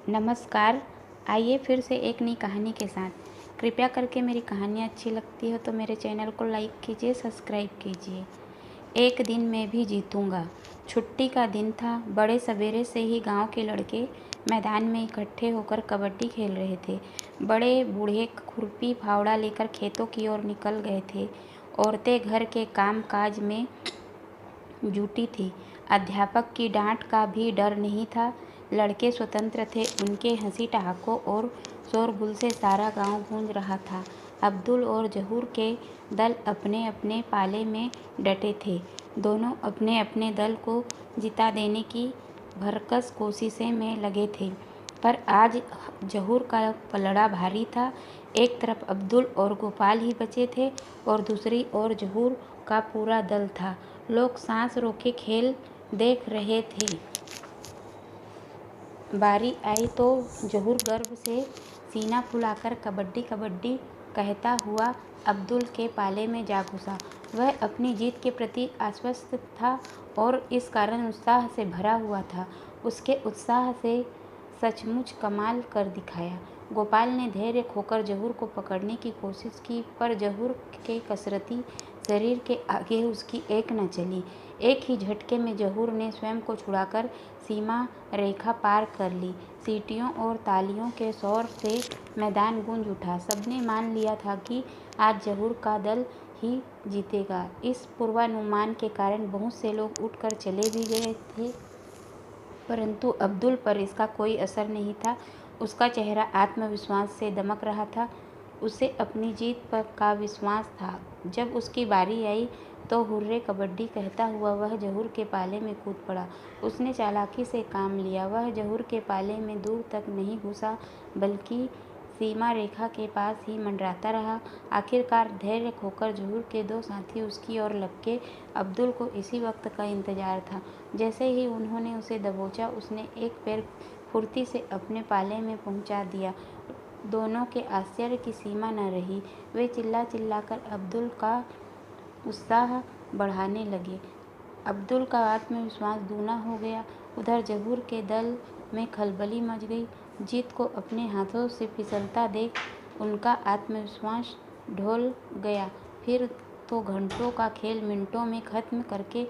नमस्कार। आइए फिर से एक नई कहानी के साथ। कृपया करके मेरी कहानियाँ अच्छी लगती हो तो मेरे चैनल को लाइक कीजिए, सब्सक्राइब कीजिए। एक दिन मैं भी जीतूँगा। छुट्टी का दिन था। बड़े सवेरे से ही गांव के लड़के मैदान में इकट्ठे होकर कबड्डी खेल रहे थे। बड़े बूढ़े खुरपी फावड़ा लेकर खेतों की ओर निकल गए थे। औरतें घर के काम काज में जुटी थी। अध्यापक की डांट का भी डर नहीं था। लड़के स्वतंत्र थे। उनके हंसी ठहाकों और शोरगुल से सारा गांव गूंज रहा था। अब्दुल और जहूर के दल अपने अपने पाले में डटे थे। दोनों अपने अपने दल को जिता देने की भरकस कोशिशें में लगे थे। पर आज जहूर का पलड़ा भारी था। एक तरफ अब्दुल और गोपाल ही बचे थे और दूसरी ओर जहूर का पूरा दल था। लोग सांस रोके खेल देख रहे थे। बारी आई तो जहूर गर्व से सीना फुलाकर कबड्डी कबड्डी कहता हुआ अब्दुल के पाले में जा घुसा। वह अपनी जीत के प्रति आश्वस्त था और इस कारण उत्साह से भरा हुआ था। उसके उत्साह से सचमुच कमाल कर दिखाया। गोपाल ने धैर्य खोकर जहूर को पकड़ने की कोशिश की, पर जहूर के कसरती शरीर के आगे उसकी एक न चली। एक ही झटके में जहूर ने स्वयं को छुड़ाकर सीमा रेखा पार कर ली। सीटियों और तालियों के शोर से मैदान गूंज उठा। सबने मान लिया था कि आज जहूर का दल ही जीतेगा। इस पूर्वानुमान के कारण बहुत से लोग उठकर चले भी गए थे, परंतु अब्दुल पर इसका कोई असर नहीं था। उसका चेहरा आत्मविश्वास से दमक रहा था। उसे अपनी जीत पर का विश्वास था। जब उसकी बारी आई तो हुर्रे कबड्डी कहता हुआ वह जहूर के पाले में कूद पड़ा। उसने चालाकी से काम लिया। वह जहूर के पाले में दूर तक नहीं घुसा, बल्कि सीमा रेखा के पास ही मंडराता रहा। आखिरकार धैर्य खोकर जहूर के दो साथी उसकी ओर लपके। अब्दुल को इसी वक्त का इंतजार था। जैसे ही उन्होंने उसे दबोचा, उसने एक पैर फुर्ती से अपने पाले में पहुंचा दिया। दोनों के आश्चर्य की सीमा न रही। वे चिल्ला चिल्लाकर अब्दुल का उत्साह बढ़ाने लगे। अब्दुल का आत्मविश्वास दूना हो गया। उधर जहूर के दल में खलबली मच गई। जीत को अपने हाथों से फिसलता देख उनका आत्मविश्वास ढल गया। फिर तो घंटों का खेल मिनटों में खत्म करके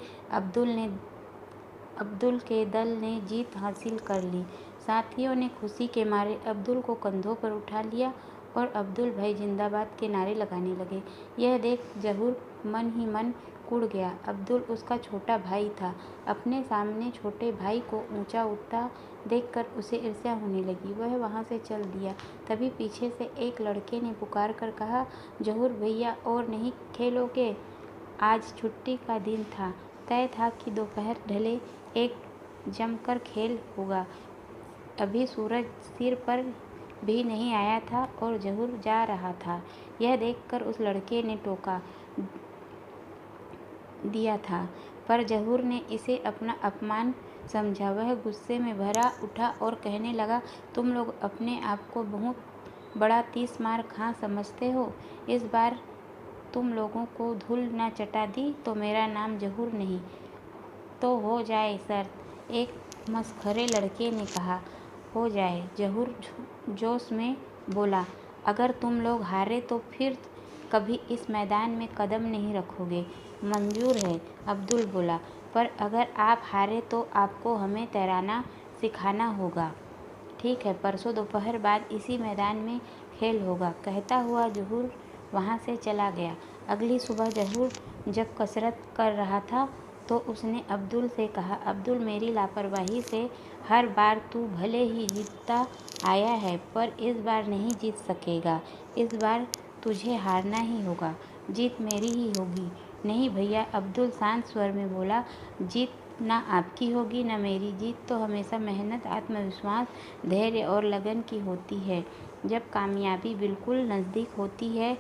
अब्दुल के दल ने जीत हासिल कर ली। साथियों ने खुशी के मारे अब्दुल को कंधों पर उठा लिया और अब्दुल भाई जिंदाबाद के नारे लगाने लगे। यह देख जहूर मन ही मन कुढ़ गया। अब्दुल उसका छोटा भाई था। अपने सामने छोटे भाई को ऊंचा उठता देखकर उसे ईर्ष्या होने लगी। वह वहां से चल दिया। तभी पीछे से एक लड़के ने पुकार कर कहा, जहूर भैया और नहीं खेलोगे? आज छुट्टी का दिन था। तय था कि दोपहर ढले एक जमकर खेल होगा। अभी सूरज सिर पर भी नहीं आया था और जहूर जा रहा था। यह देखकर उस लड़के ने टोका दिया था, पर जहूर ने इसे अपना अपमान समझा। वह गुस्से में भरा उठा और कहने लगा, तुम लोग अपने आप को बहुत बड़ा 30 मार खां समझते हो। इस बार तुम लोगों को धूल न चटा दी तो मेरा नाम जहूर नहीं तो हो जाए शर्त। एक मसखरे लड़के ने कहा। हो जाए, जहूर जोश में बोला। अगर तुम लोग हारे तो फिर कभी इस मैदान में कदम नहीं रखोगे। मंजूर है, अब्दुल बोला, पर अगर आप हारे तो आपको हमें तैराना सिखाना होगा। ठीक है, परसों दोपहर बाद इसी मैदान में खेल होगा, कहता हुआ जहूर वहाँ से चला गया। अगली सुबह जहूर जब कसरत कर रहा था तो उसने अब्दुल से कहा, अब्दुल, मेरी लापरवाही से हर बार तू भले ही जीतता आया है, पर इस बार नहीं जीत सकेगा। इस बार तुझे हारना ही होगा। जीत मेरी ही होगी। नहीं भैया, अब्दुल शांत स्वर में बोला, जीत ना आपकी होगी ना मेरी। जीत तो हमेशा मेहनत, आत्मविश्वास, धैर्य और लगन की होती है। जब कामयाबी बिल्कुल नज़दीक होती है,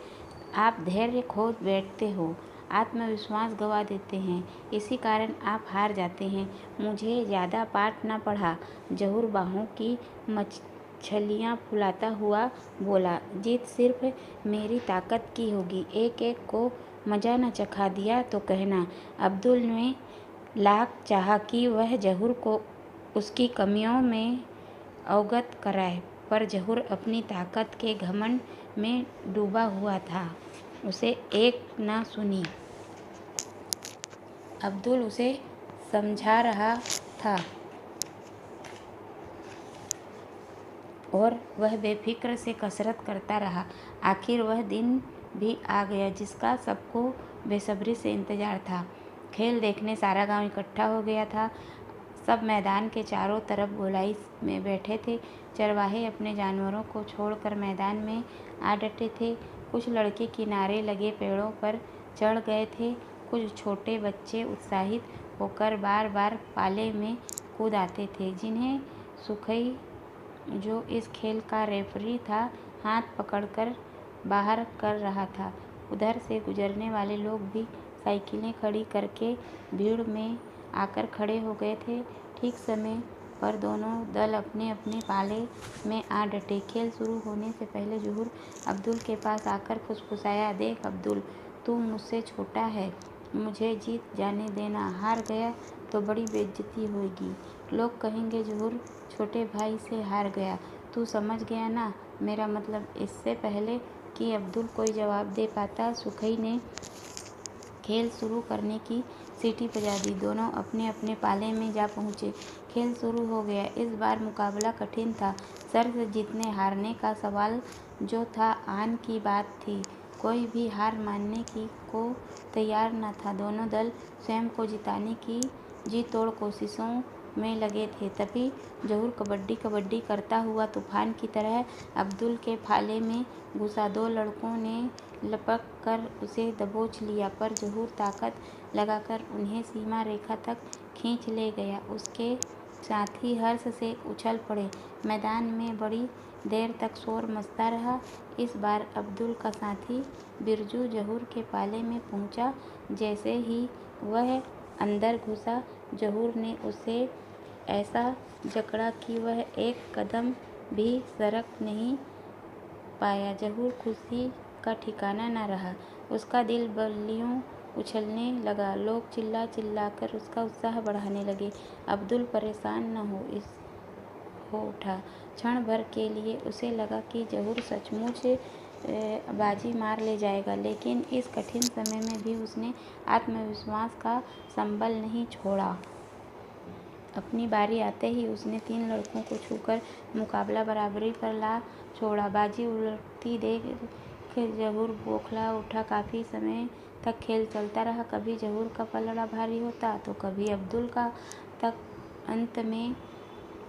आप धैर्य खो बैठते हो, आत्मविश्वास गवा देते हैं। इसी कारण आप हार जाते हैं। मुझे ज़्यादा पाठ न पढ़ा। जहूर बाहों की मछलियाँ फुलाता हुआ बोला, जीत सिर्फ मेरी ताकत की होगी। एक एक को मज़ा न चखा दिया तो कहना। अब्दुल ने लाख चाहा कि वह जहूर को उसकी कमियों में अवगत कराए, पर जहूर अपनी ताकत के घमंड में डूबा हुआ था। उसे एक न सुनी। अब्दुल उसे समझा रहा था और वह बेफिक्र से कसरत करता रहा। आखिर वह दिन भी आ गया जिसका सबको बेसब्री से इंतजार था। खेल देखने सारा गांव इकट्ठा हो गया था। सब मैदान के चारों तरफ गोलाई में बैठे थे। चरवाहे अपने जानवरों को छोड़कर मैदान में आ डटे थे। कुछ लड़के किनारे लगे पेड़ों पर चढ़ गए थे। कुछ छोटे बच्चे उत्साहित होकर बार बार पाले में कूद आते थे। जिन्हें सुखई, जो इस खेल का रेफरी था, हाथ पकड़कर बाहर कर रहा था। उधर से गुजरने वाले लोग भी साइकिलें खड़ी करके भीड़ में आकर खड़े हो गए थे। ठीक समय पर दोनों दल अपने अपने पाले में आ डटे। खेल शुरू होने से पहले जहूर अब्दुल के पास आकर फुसफुसाया, देख अब्दुल, तू मुझसे छोटा है, मुझे जीत जाने देना। हार गया तो बड़ी बेइज्जती होगी। लोग कहेंगे जहूर छोटे भाई से हार गया। तू समझ गया ना मेरा मतलब। इससे पहले कि अब्दुल कोई जवाब दे पाता, सुखई ने खेल शुरू करने की सीटी बजा दी। दोनों अपने अपने पाले में जा पहुँचे। खेल शुरू हो गया। इस बार मुकाबला कठिन था। सिर्फ जीतने हारने का सवाल जो था, आन की बात थी। कोई भी हार मानने को तैयार न था। दोनों दल स्वयं को जिताने की जी तोड़ कोशिशों में लगे थे। तभी जहूर कबड्डी कबड्डी करता हुआ तूफान की तरह अब्दुल के फाले में घुसा। दो लड़कों ने लपक कर उसे दबोच लिया, पर जहूर ताकत लगाकर उन्हें सीमा रेखा तक खींच ले गया। उसके साथी हर्ष से उछल पड़े। मैदान में बड़ी देर तक शोर मचता रहा। इस बार अब्दुल का साथी बिरजू जहूर के पाले में पहुंचा। जैसे ही वह अंदर घुसा, जहूर ने उसे ऐसा जकड़ा कि वह एक कदम भी सरक नहीं पाया। जहूर खुशी का ठिकाना न रहा। उसका दिल बल्लियों उछलने लगा। लोग चिल्ला चिल्लाकर उसका उत्साह बढ़ाने लगे। अब्दुल परेशान न हो उठा। क्षण भर के लिए उसे लगा कि जहूर सचमुच बाजी मार ले जाएगा, लेकिन इस कठिन समय में भी उसने आत्मविश्वास का संबल नहीं छोड़ा। अपनी बारी आते ही उसने 3 लड़कों को छूकर मुकाबला बराबरी पर ला छोड़ा। बाजी उलटती देख जहूर बौखला उठा। काफ़ी समय तक खेल चलता रहा। कभी जहूर का पलड़ा भारी होता तो कभी अब्दुल का। तक अंत में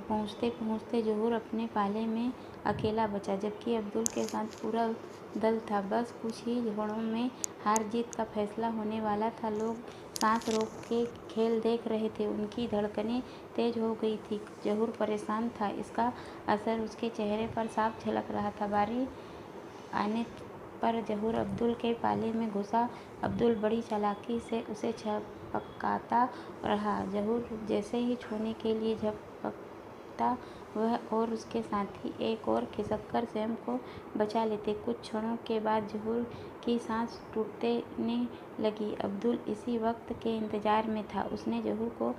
पहुँचते पहुँचते जहूर अपने पाले में अकेला बचा, जबकि अब्दुल के साथ पूरा दल था। बस कुछ ही घड़ों में हार जीत का फैसला होने वाला था। लोग सांस रोक के खेल देख रहे थे। उनकी धड़कनें तेज हो गई थी। जहूर परेशान था। इसका असर उसके चेहरे पर साफ झलक रहा था। बारी आने पर जहूर अब्दुल के पाले में घुसा। अब्दुल बड़ी चालाकी से उसे झपकाता रहा। जहूर जैसे ही छूने के लिए झपकता, वह और उसके साथी एक और खिसककर स्वयं को बचा लेते। कुछ क्षणों के बाद जहूर की सांस टूटने लगी। अब्दुल इसी वक्त के इंतजार में था। उसने जहूर को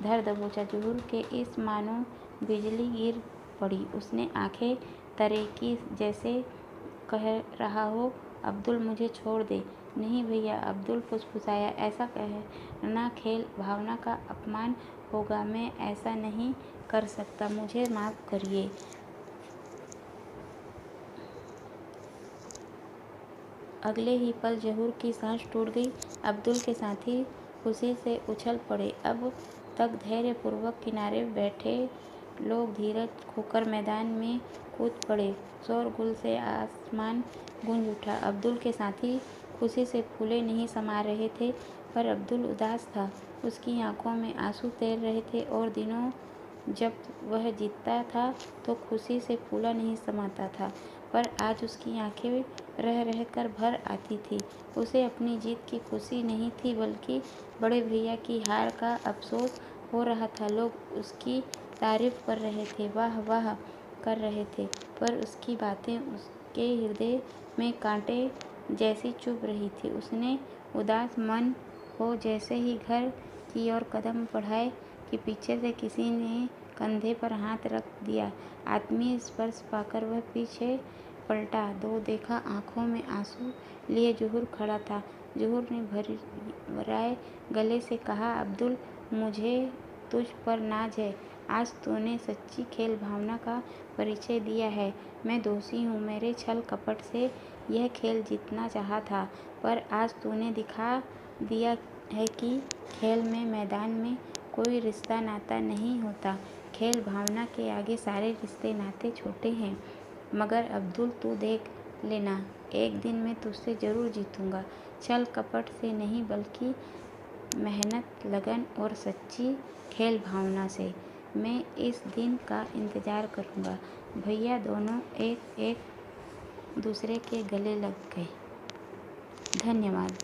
धर दबोचा। जहूर के इस मानो बिजली गिर पड़ी। उसने आंखें तरेकी, जैसे कह रहा हो, अब्दुल मुझे छोड़ दे। नहीं भैया, अब्दुल फुसफुसाया, ऐसा कहना खेल भावना का अपमान होगा। मैं ऐसा नहीं कर सकता, मुझे माफ़ करिए। अगले ही पल जहूर की सांस टूट गई। अब्दुल के साथी खुशी से उछल पड़े। अब तक धैर्यपूर्वक किनारे बैठे लोग धीरज खोकर मैदान में कूद पड़े। शोरगुल से आसमान गूंज उठा। अब्दुल के साथी खुशी से फूले नहीं समा रहे थे, पर अब्दुल उदास था। उसकी आंखों में आंसू तैर रहे थे और दिनों जब वह जीतता था तो खुशी से फूला नहीं समाता था, पर आज उसकी आंखें रह रह कर भर आती थी। उसे अपनी जीत की खुशी नहीं थी, बल्कि बड़े भैया की हार का अफसोस हो रहा था। लोग उसकी तारीफ कर रहे थे, वाह वाह कर रहे थे, पर उसकी बातें उसके हृदय में कांटे जैसी चुभ रही थी। उसने उदास मन हो जैसे ही घर की ओर कदम बढ़ाए कि पीछे से किसी ने कंधे पर हाथ रख दिया। आत्मीय स्पर्श पाकर वह पीछे पलटा। देखा आंखों में आंसू लिए जोहर खड़ा था। जोहर ने भर्राए गले से कहा, अब्दुल, मुझे तुझ पर नाज है। आज तूने सच्ची खेल भावना का परिचय दिया है। मैं दोषी हूँ, मेरे छल कपट से यह खेल जीतना चाहा था, पर आज तूने दिखा दिया है कि खेल में, मैदान में कोई रिश्ता नाता नहीं होता। खेल भावना के आगे सारे रिश्ते नाते छोटे हैं। मगर अब्दुल, तू देख लेना, एक दिन मैं तुझसे जरूर जीतूंगा। छल कपट से नहीं, बल्कि मेहनत, लगन और सच्ची खेल भावना से। मैं इस दिन का इंतज़ार करूंगा। भैया दोनों एक एक दूसरे के गले लग गए। धन्यवाद।